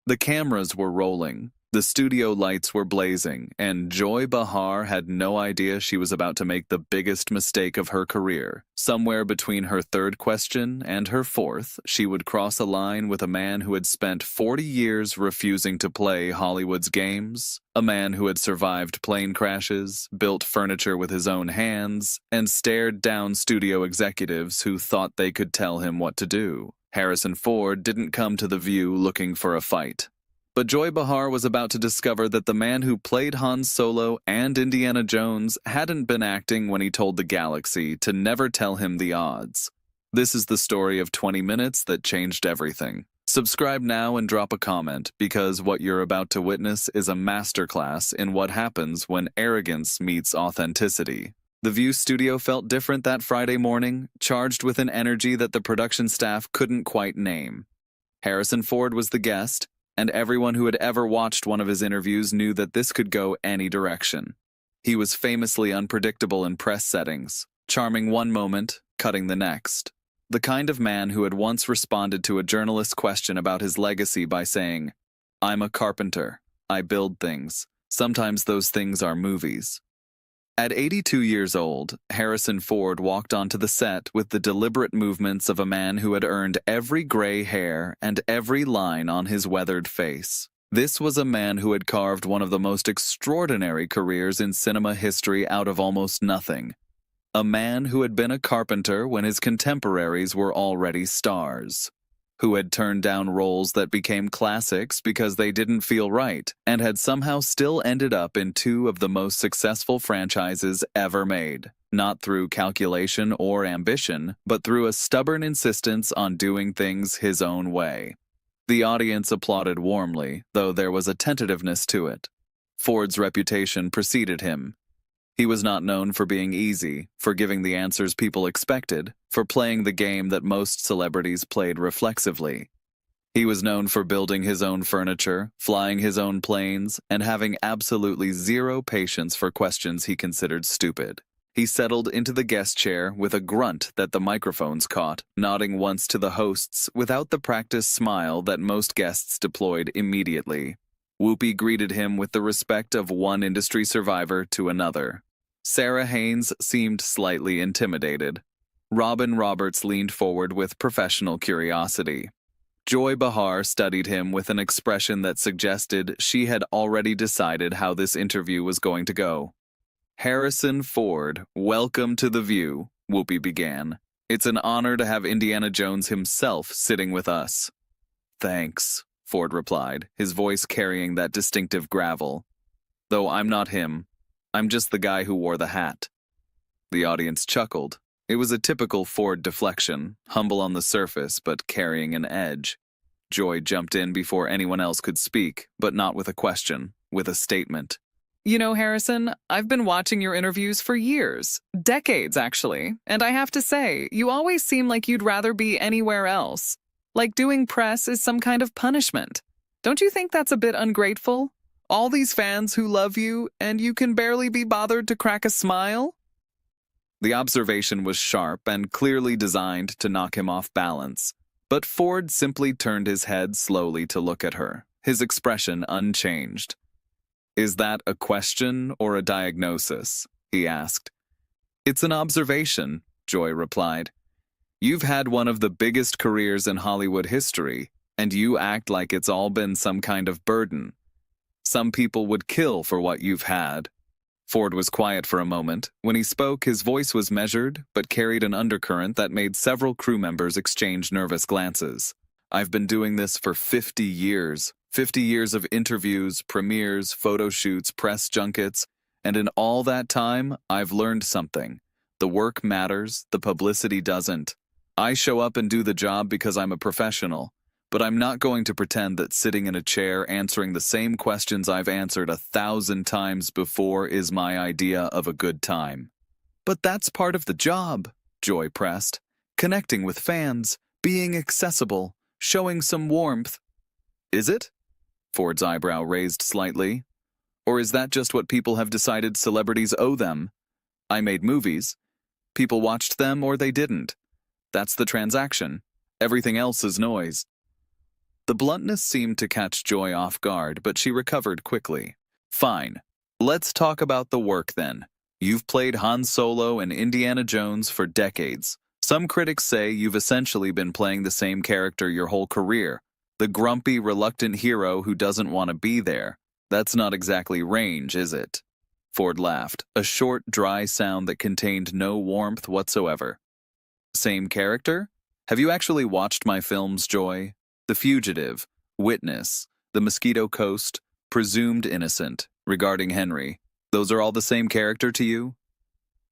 The cameras were rolling, the studio lights were blazing, and Joy Behar had no idea she was about to make the biggest mistake of her career. Somewhere between her third question and her fourth, she would cross a line with a man who had spent 40 years refusing to play Hollywood's games, a man who had survived plane crashes, built furniture with his own hands, and stared down studio executives who thought they could tell him what to do. Harrison Ford didn't come to The View looking for a fight. But Joy Behar was about to discover that the man who played Han Solo and Indiana Jones hadn't been acting when he told the galaxy to never tell him the odds. This is the story of 20 minutes that changed everything. Subscribe now and drop a comment, because what you're about to witness is a masterclass in what happens when arrogance meets authenticity. The View studio felt different that Friday morning, charged with an energy that the production staff couldn't quite name. Harrison Ford was the guest, and everyone who had ever watched one of his interviews knew that this could go any direction. He was famously unpredictable in press settings, charming one moment, cutting the next. The kind of man who had once responded to a journalist's question about his legacy by saying, "I'm a carpenter. I build things. Sometimes those things are movies." At 82 years old, Harrison Ford walked onto the set with the deliberate movements of a man who had earned every gray hair and every line on his weathered face. This was a man who had carved one of the most extraordinary careers in cinema history out of almost nothing. A man who had been a carpenter when his contemporaries were already stars, who had turned down roles that became classics because they didn't feel right, and had somehow still ended up in two of the most successful franchises ever made, not through calculation or ambition, but through a stubborn insistence on doing things his own way. The audience applauded warmly, though there was a tentativeness to it. Ford's reputation preceded him. He was not known for being easy, for giving the answers people expected, for playing the game that most celebrities played reflexively. He was known for building his own furniture, flying his own planes, and having absolutely zero patience for questions he considered stupid. He settled into the guest chair with a grunt that the microphones caught, nodding once to the hosts without the practiced smile that most guests deployed immediately. Whoopi greeted him with the respect of one industry survivor to another. Sarah Haynes seemed slightly intimidated. Robin Roberts leaned forward with professional curiosity. Joy Behar studied him with an expression that suggested she had already decided how this interview was going to go. "Harrison Ford, welcome to The View," Whoopi began. "It's an honor to have Indiana Jones himself sitting with us." "Thanks," Ford replied, his voice carrying that distinctive gravel. "Though I'm not him. I'm just the guy who wore the hat." The audience chuckled. It was a typical Ford deflection, humble on the surface but carrying an edge. Joy jumped in before anyone else could speak, but not with a question, with a statement. "You know, Harrison, I've been watching your interviews for years, decades actually, and I have to say, you always seem like you'd rather be anywhere else. Like doing press is some kind of punishment. Don't you think that's a bit ungrateful? All these fans who love you, and you can barely be bothered to crack a smile?" The observation was sharp and clearly designed to knock him off balance, but Ford simply turned his head slowly to look at her, his expression unchanged. "Is that a question or a diagnosis?" he asked. "It's an observation," Joy replied. "You've had one of the biggest careers in Hollywood history, and you act like it's all been some kind of burden. Some people would kill for what you've had." Ford was quiet for a moment. When he spoke, his voice was measured, but carried an undercurrent that made several crew members exchange nervous glances. "I've been doing this for 50 years. 50 years of interviews, premieres, photo shoots, press junkets, and in all that time, I've learned something. The work matters, the publicity doesn't. I show up and do the job because I'm a professional, but I'm not going to pretend that sitting in a chair answering the same questions I've answered 1,000 times before is my idea of a good time." "But that's part of the job," Joy pressed. "Connecting with fans, being accessible, showing some warmth." "Is it?" Ford's eyebrow raised slightly. "Or is that just what people have decided celebrities owe them? I made movies. People watched them or they didn't. That's the transaction. Everything else is noise." The bluntness seemed to catch Joy off guard, but she recovered quickly. Fine. Let's talk about the work then. You've played Han Solo and Indiana Jones for decades. Some critics say you've essentially been playing the same character your whole career. The grumpy, reluctant hero who doesn't want to be there. That's not exactly range, is it? Ford laughed, a short, dry sound that contained no warmth whatsoever. Same character? Have you actually watched my films, Joy? The Fugitive, Witness, The Mosquito Coast, Presumed Innocent, Regarding Henry. Those are all the same character to you?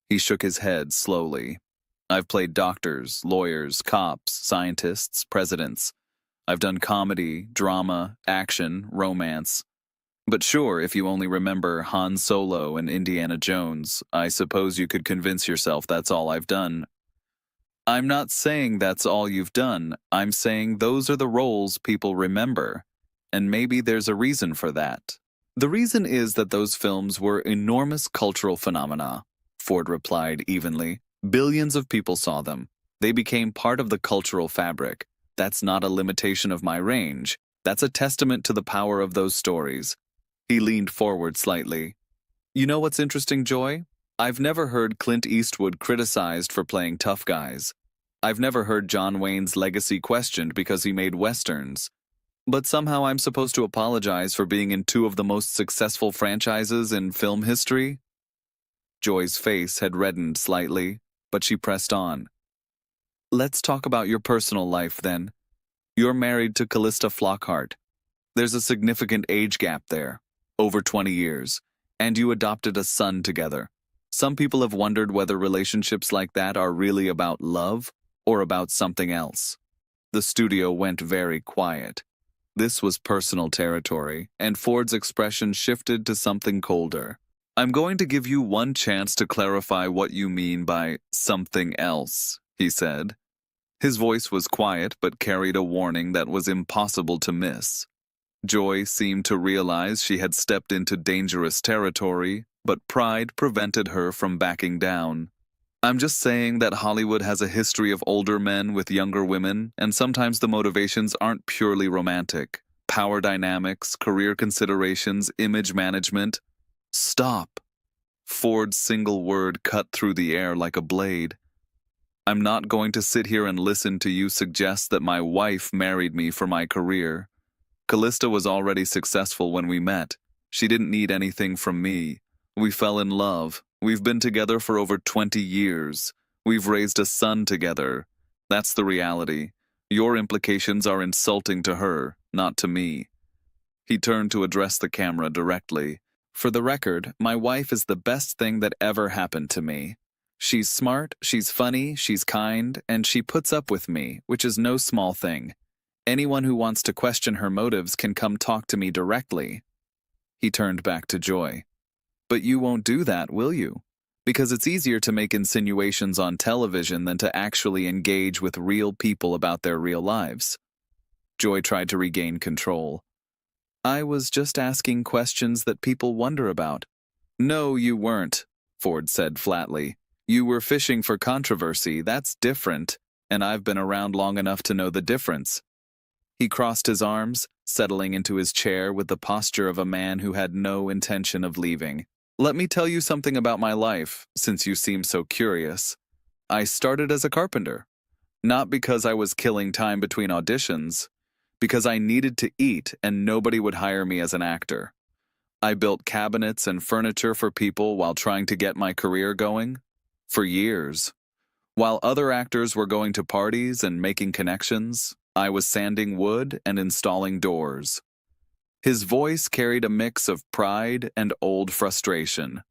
He shook his head slowly. I've played doctors, lawyers, cops, scientists, presidents. I've done comedy, drama, action, romance. But sure, if you only remember Han Solo and Indiana Jones, I suppose you could convince yourself that's all I've done. I'm not saying that's all you've done. I'm saying those are the roles people remember. And maybe there's a reason for that. The reason is that those films were enormous cultural phenomena, Ford replied evenly. Billions of people saw them. They became part of the cultural fabric. That's not a limitation of my range. That's a testament to the power of those stories. He leaned forward slightly. You know what's interesting, Joy? I've never heard Clint Eastwood criticized for playing tough guys. I've never heard John Wayne's legacy questioned because he made westerns. But somehow I'm supposed to apologize for being in two of the most successful franchises in film history? Joy's face had reddened slightly, but she pressed on. Let's talk about your personal life, then. You're married to Callista Flockhart. There's a significant age gap there, over 20 years, and you adopted a son together. Some people have wondered whether relationships like that are really about love or about something else. The studio went very quiet. This was personal territory, and Ford's expression shifted to something colder. I'm going to give you one chance to clarify what you mean by something else, he said. His voice was quiet but carried a warning that was impossible to miss. Joy seemed to realize she had stepped into dangerous territory, but pride prevented her from backing down. I'm just saying that Hollywood has a history of older men with younger women, and sometimes the motivations aren't purely romantic. Power dynamics, career considerations, image management. Stop. Ford's single word cut through the air like a blade. I'm not going to sit here and listen to you suggest that my wife married me for my career. Callista was already successful when we met. She didn't need anything from me. We fell in love. We've been together for over 20 years. We've raised a son together. That's the reality. Your implications are insulting to her, not to me. He turned to address the camera directly. For the record, my wife is the best thing that ever happened to me. She's smart, she's funny, she's kind, and she puts up with me, which is no small thing. Anyone who wants to question her motives can come talk to me directly. He turned back to Joy. But you won't do that, will you? Because it's easier to make insinuations on television than to actually engage with real people about their real lives. Joy tried to regain control. I was just asking questions that people wonder about. No, you weren't, Ford said flatly. You were fishing for controversy, that's different, and I've been around long enough to know the difference. He crossed his arms, settling into his chair with the posture of a man who had no intention of leaving. Let me tell you something about my life, since you seem so curious. I started as a carpenter. Not because I was killing time between auditions, because I needed to eat and nobody would hire me as an actor. I built cabinets and furniture for people while trying to get my career going. For years. While other actors were going to parties and making connections, I was sanding wood and installing doors. His voice carried a mix of pride and old frustration.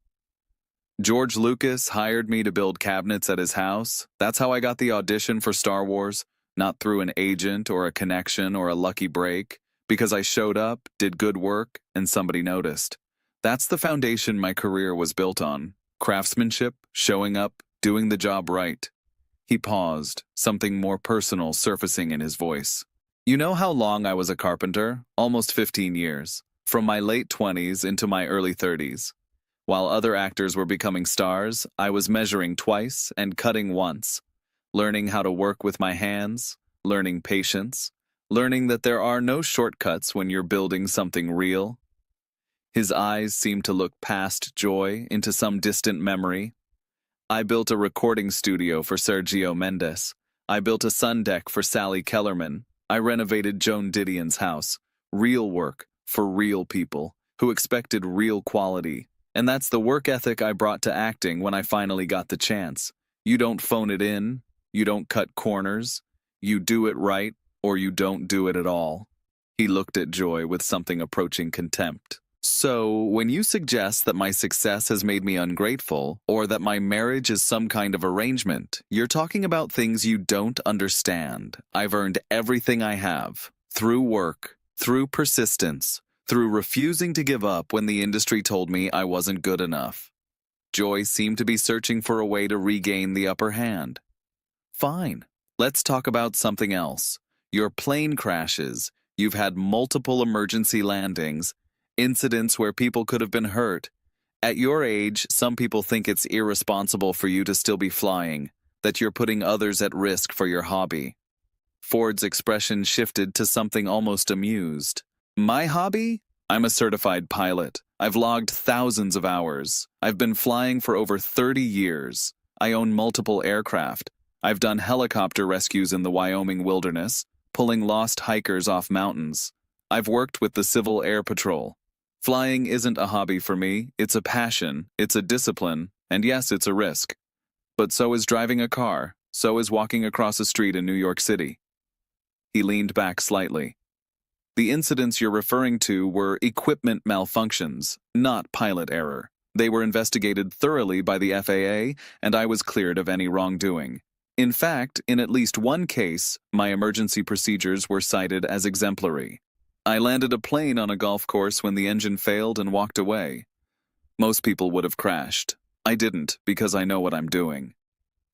George Lucas hired me to build cabinets at his house. That's how I got the audition for Star Wars, not through an agent or a connection or a lucky break, because I showed up, did good work, and somebody noticed. That's the foundation my career was built on. Craftsmanship, showing up, doing the job right. He paused, something more personal surfacing in his voice. You know how long I was a carpenter? Almost 15 years. From my late 20s into my early 30s. While other actors were becoming stars, I was measuring twice and cutting once. Learning how to work with my hands, learning patience, learning that there are no shortcuts when you're building something real. His eyes seemed to look past Joy into some distant memory. I built a recording studio for Sergio Mendes. I built a sun deck for Sally Kellerman. I renovated Joan Didion's house. Real work for real people who expected real quality. And that's the work ethic I brought to acting when I finally got the chance. You don't phone it in. You don't cut corners. You do it right, or you don't do it at all. He looked at Joy with something approaching contempt. So, when you suggest that my success has made me ungrateful, or that my marriage is some kind of arrangement, you're talking about things you don't understand. I've earned everything I have, through work, through persistence, through refusing to give up when the industry told me I wasn't good enough. Joy seemed to be searching for a way to regain the upper hand. Fine, let's talk about something else. Your plane crashes, you've had multiple emergency landings, incidents where people could have been hurt. At your age, some people think it's irresponsible for you to still be flying, that you're putting others at risk for your hobby. Ford's expression shifted to something almost amused. My hobby? I'm a certified pilot. I've logged thousands of hours. I've been flying for over 30 years. I own multiple aircraft. I've done helicopter rescues in the Wyoming wilderness, pulling lost hikers off mountains. I've worked with the Civil Air Patrol. Flying isn't a hobby for me, it's a passion, it's a discipline, and yes, it's a risk. But so is driving a car, so is walking across a street in New York City. He leaned back slightly. The incidents you're referring to were equipment malfunctions, not pilot error. They were investigated thoroughly by the FAA, and I was cleared of any wrongdoing. In fact, in at least one case, my emergency procedures were cited as exemplary. I landed a plane on a golf course when the engine failed and walked away. Most people would have crashed. I didn't, because I know what I'm doing.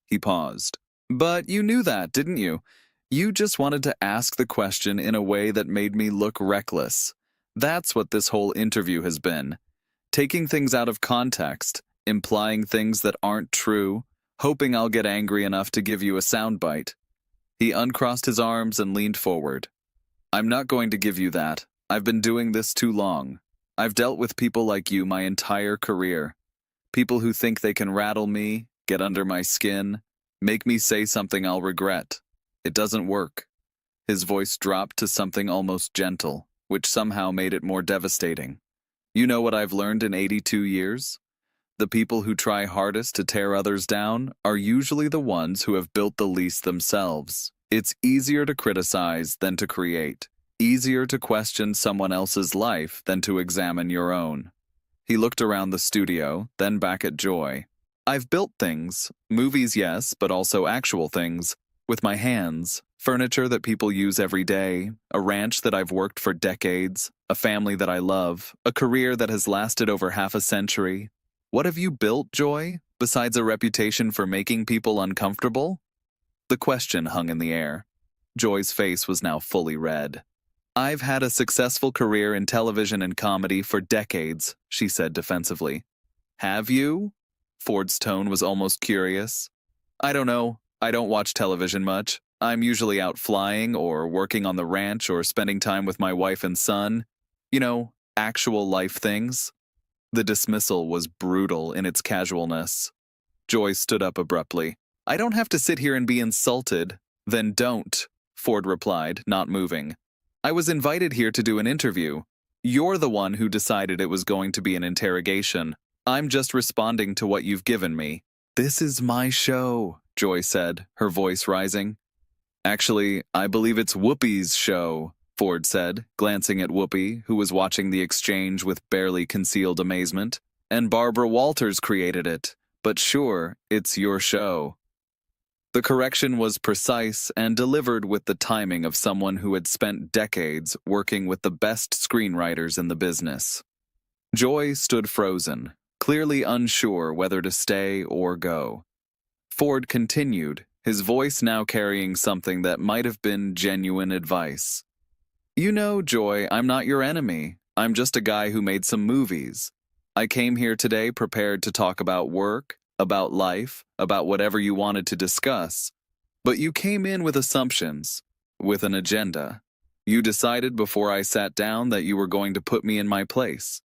He paused. But you knew that, didn't you? You just wanted to ask the question in a way that made me look reckless. That's what this whole interview has been. Taking things out of context, implying things that aren't true, hoping I'll get angry enough to give you a soundbite. He uncrossed his arms and leaned forward. I'm not going to give you that. I've been doing this too long. I've dealt with people like you my entire career. People who think they can rattle me, get under my skin, make me say something I'll regret. It doesn't work. His voice dropped to something almost gentle, which somehow made it more devastating. You know what I've learned in 82 years? The people who try hardest to tear others down are usually the ones who have built the least themselves. It's easier to criticize than to create. Easier to question someone else's life than to examine your own. He looked around the studio, then back at Joy. I've built things. Movies, yes, but also actual things. With my hands. Furniture that people use every day. A ranch that I've worked for decades. A family that I love. A career that has lasted over half a century. What have you built, Joy, besides a reputation for making people uncomfortable? The question hung in the air. Joy's face was now fully red. I've had a successful career in television and comedy for decades, she said defensively. Have you? Ford's tone was almost curious. I don't know. I don't watch television much. I'm usually out flying or working on the ranch or spending time with my wife and son. You know, actual life things. The dismissal was brutal in its casualness. Joy stood up abruptly. I don't have to sit here and be insulted. Then don't, Ford replied, not moving. I was invited here to do an interview. You're the one who decided it was going to be an interrogation. I'm just responding to what you've given me. This is my show, Joy said, her voice rising. Actually, I believe it's Whoopi's show, Ford said, glancing at Whoopi, who was watching the exchange with barely concealed amazement. And Barbara Walters created it. But sure, it's your show. The correction was precise and delivered with the timing of someone who had spent decades working with the best screenwriters in the business. Joy stood frozen, clearly unsure whether to stay or go. Ford continued, his voice now carrying something that might have been genuine advice. You know, Joy, I'm not your enemy. I'm just a guy who made some movies. I came here today prepared to talk about work, about life, about whatever you wanted to discuss. But you came in with assumptions, with an agenda. You decided before I sat down that you were going to put me in my place.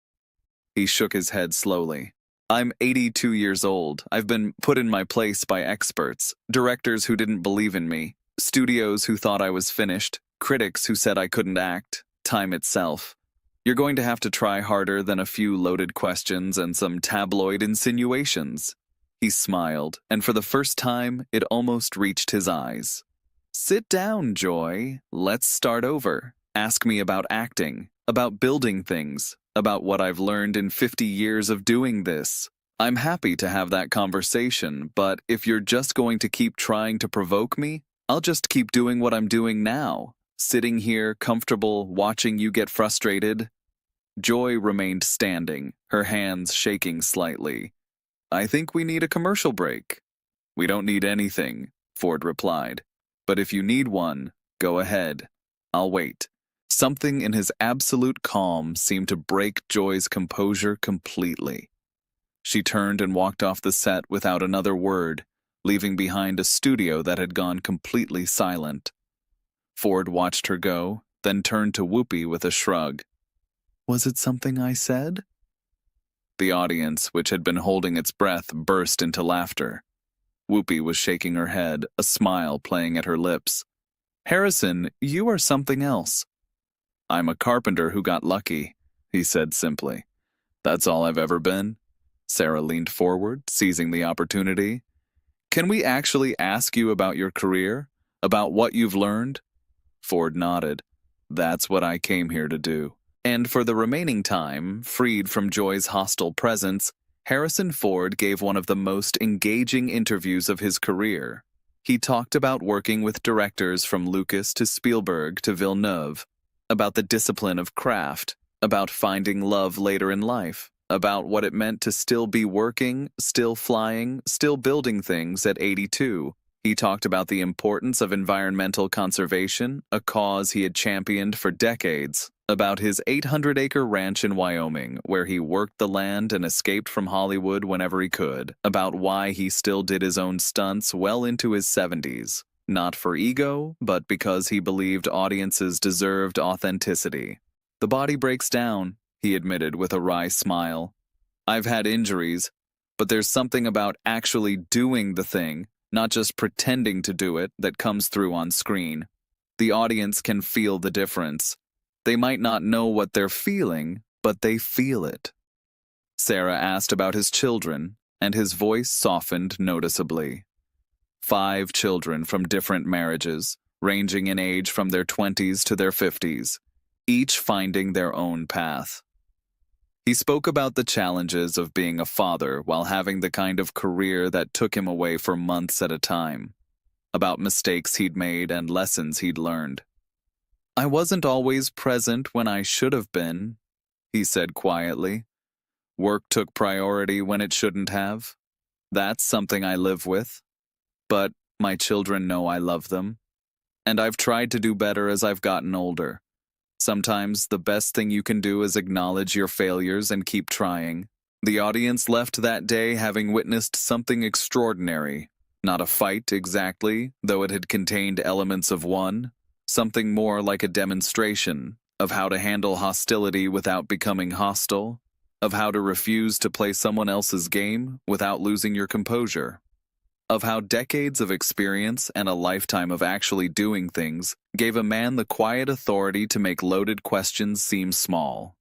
He shook his head slowly. I'm 82 years old. I've been put in my place by experts, directors who didn't believe in me, studios who thought I was finished, critics who said I couldn't act, time itself. You're going to have to try harder than a few loaded questions and some tabloid insinuations. He smiled, and for the first time, it almost reached his eyes. Sit down, Joy. Let's start over. Ask me about acting, about building things, about what I've learned in 50 years of doing this. I'm happy to have that conversation, but if you're just going to keep trying to provoke me, I'll just keep doing what I'm doing now, sitting here, comfortable, watching you get frustrated. Joy remained standing, her hands shaking slightly. I think we need a commercial break. We don't need anything, Ford replied. But if you need one, go ahead. I'll wait. Something in his absolute calm seemed to break Joy's composure completely. She turned and walked off the set without another word, leaving behind a studio that had gone completely silent. Ford watched her go, then turned to Whoopi with a shrug. Was it something I said? The audience, which had been holding its breath, burst into laughter. Whoopi was shaking her head, a smile playing at her lips. Harrison, you are something else. I'm a carpenter who got lucky, he said simply. That's all I've ever been. Sarah leaned forward, seizing the opportunity. Can we actually ask you about your career? About what you've learned? Ford nodded. That's what I came here to do. And for the remaining time, freed from Joy's hostile presence, Harrison Ford gave one of the most engaging interviews of his career. He talked about working with directors from Lucas to Spielberg to Villeneuve, about the discipline of craft, about finding love later in life, about what it meant to still be working, still flying, still building things at 82. He talked about the importance of environmental conservation, a cause he had championed for decades, about his 800-acre ranch in Wyoming, where he worked the land and escaped from Hollywood whenever he could, about why he still did his own stunts well into his 70s, not for ego, but because he believed audiences deserved authenticity. The body breaks down, he admitted with a wry smile. I've had injuries, but there's something about actually doing the thing, not just pretending to do it, that comes through on screen. The audience can feel the difference. They might not know what they're feeling, but they feel it. Sarah asked about his children, and his voice softened noticeably. 5 children from different marriages, ranging in age from their 20s to their 50s, each finding their own path. He spoke about the challenges of being a father while having the kind of career that took him away for months at a time, about mistakes he'd made and lessons he'd learned. I wasn't always present when I should have been, he said quietly. Work took priority when it shouldn't have. That's something I live with. But my children know I love them. And I've tried to do better as I've gotten older. Sometimes the best thing you can do is acknowledge your failures and keep trying. The audience left that day having witnessed something extraordinary. Not a fight exactly, though it had contained elements of one. Something more like a demonstration of how to handle hostility without becoming hostile, of how to refuse to play someone else's game without losing your composure, of how decades of experience and a lifetime of actually doing things gave a man the quiet authority to make loaded questions seem small.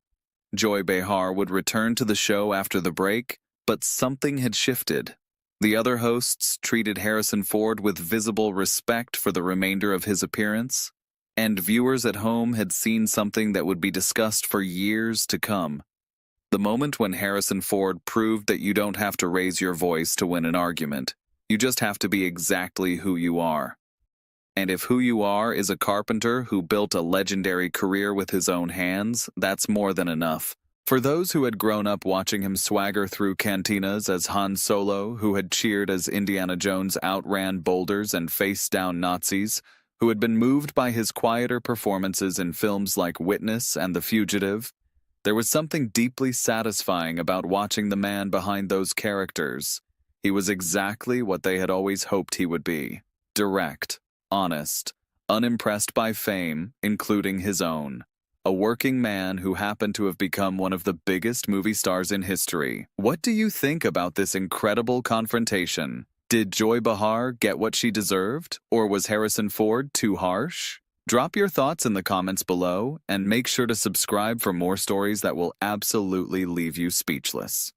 Joy Behar would return to the show after the break, but something had shifted. The other hosts treated Harrison Ford with visible respect for the remainder of his appearance, and viewers at home had seen something that would be discussed for years to come. The moment when Harrison Ford proved that you don't have to raise your voice to win an argument. You just have to be exactly who you are. And if who you are is a carpenter who built a legendary career with his own hands, that's more than enough. For those who had grown up watching him swagger through cantinas as Han Solo, who had cheered as Indiana Jones outran boulders and faced down Nazis, who had been moved by his quieter performances in films like Witness and The Fugitive, there was something deeply satisfying about watching the man behind those characters. He was exactly what they had always hoped he would be. Direct, honest, unimpressed by fame, including his own. A working man who happened to have become one of the biggest movie stars in history. What do you think about this incredible confrontation? Did Joy Behar get what she deserved, or was Harrison Ford too harsh? Drop your thoughts in the comments below, and make sure to subscribe for more stories that will absolutely leave you speechless.